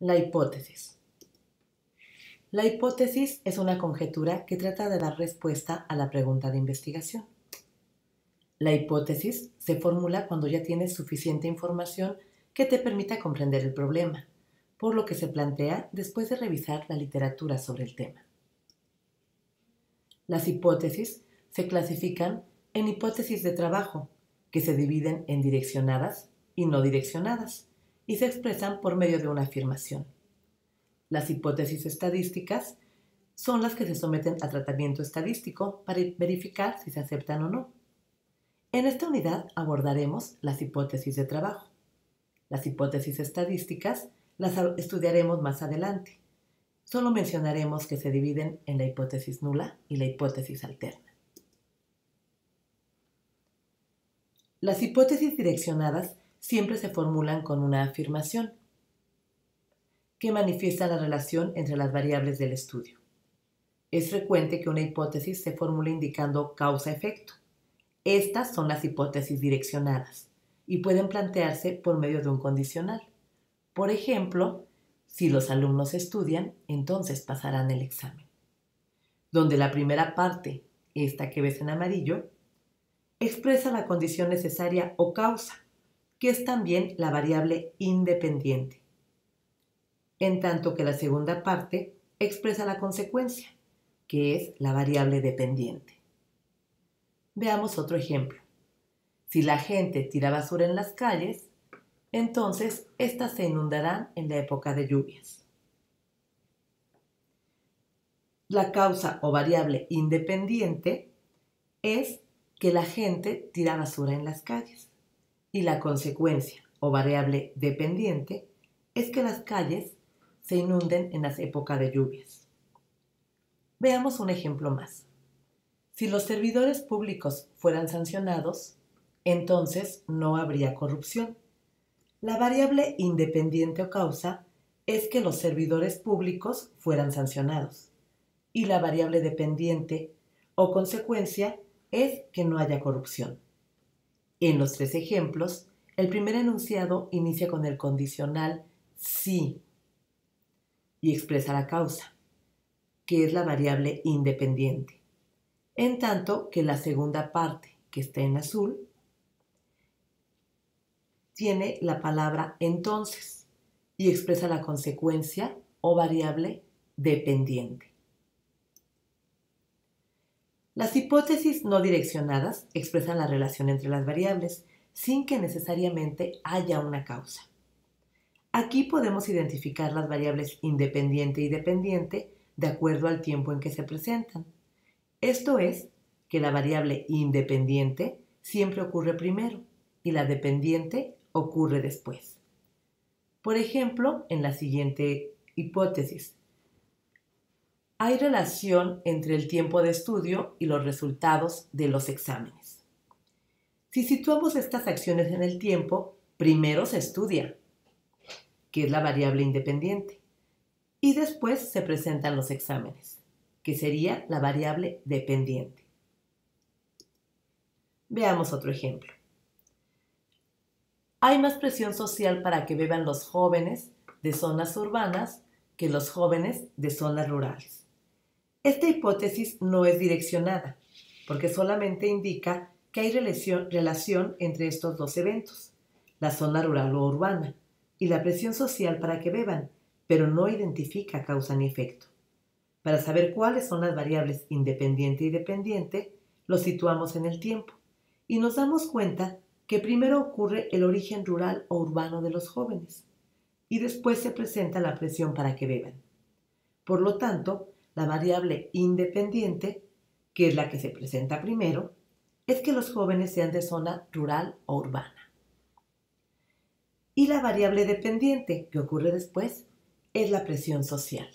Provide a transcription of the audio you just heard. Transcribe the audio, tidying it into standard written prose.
La hipótesis. La hipótesis es una conjetura que trata de dar respuesta a la pregunta de investigación. La hipótesis se formula cuando ya tienes suficiente información que te permita comprender el problema, por lo que se plantea después de revisar la literatura sobre el tema. Las hipótesis se clasifican en hipótesis de trabajo, que se dividen en direccionadas y no direccionadas, y se expresan por medio de una afirmación. Las hipótesis estadísticas son las que se someten a tratamiento estadístico para verificar si se aceptan o no. En esta unidad abordaremos las hipótesis de trabajo. Las hipótesis estadísticas las estudiaremos más adelante. Solo mencionaremos que se dividen en la hipótesis nula y la hipótesis alterna. Las hipótesis direccionadas siempre se formulan con una afirmación que manifiesta la relación entre las variables del estudio. Es frecuente que una hipótesis se formule indicando causa-efecto. Estas son las hipótesis direccionadas y pueden plantearse por medio de un condicional. Por ejemplo, si los alumnos estudian, entonces pasarán el examen. Donde la primera parte, esta que ves en amarillo, expresa la condición necesaria o causa, que es también la variable independiente, en tanto que la segunda parte expresa la consecuencia, que es la variable dependiente. Veamos otro ejemplo. Si la gente tira basura en las calles, entonces éstas se inundarán en la época de lluvias. La causa o variable independiente es que la gente tira basura en las calles, y la consecuencia o variable dependiente es que las calles se inunden en las épocas de lluvias. Veamos un ejemplo más. Si los servidores públicos fueran sancionados, entonces no habría corrupción. La variable independiente o causa es que los servidores públicos fueran sancionados, y la variable dependiente o consecuencia es que no haya corrupción. En los tres ejemplos, el primer enunciado inicia con el condicional sí y expresa la causa, que es la variable independiente, en tanto que la segunda parte, que está en azul, tiene la palabra entonces y expresa la consecuencia o variable dependiente. Las hipótesis no direccionadas expresan la relación entre las variables sin que necesariamente haya una causa. Aquí podemos identificar las variables independiente y dependiente de acuerdo al tiempo en que se presentan. Esto es, que la variable independiente siempre ocurre primero y la dependiente ocurre después. Por ejemplo, en la siguiente hipótesis, hay relación entre el tiempo de estudio y los resultados de los exámenes. Si situamos estas acciones en el tiempo, primero se estudia, que es la variable independiente, y después se presentan los exámenes, que sería la variable dependiente. Veamos otro ejemplo. Hay más presión social para que beban los jóvenes de zonas urbanas que los jóvenes de zonas rurales. Esta hipótesis no es direccionada, porque solamente indica que hay relación entre estos dos eventos, la zona rural o urbana, y la presión social para que beban, pero no identifica causa ni efecto. Para saber cuáles son las variables independiente y dependiente, los situamos en el tiempo, y nos damos cuenta que primero ocurre el origen rural o urbano de los jóvenes, y después se presenta la presión para que beban. Por lo tanto, la variable independiente, que es la que se presenta primero, es que los jóvenes sean de zona rural o urbana. Y la variable dependiente, que ocurre después, es la presión social.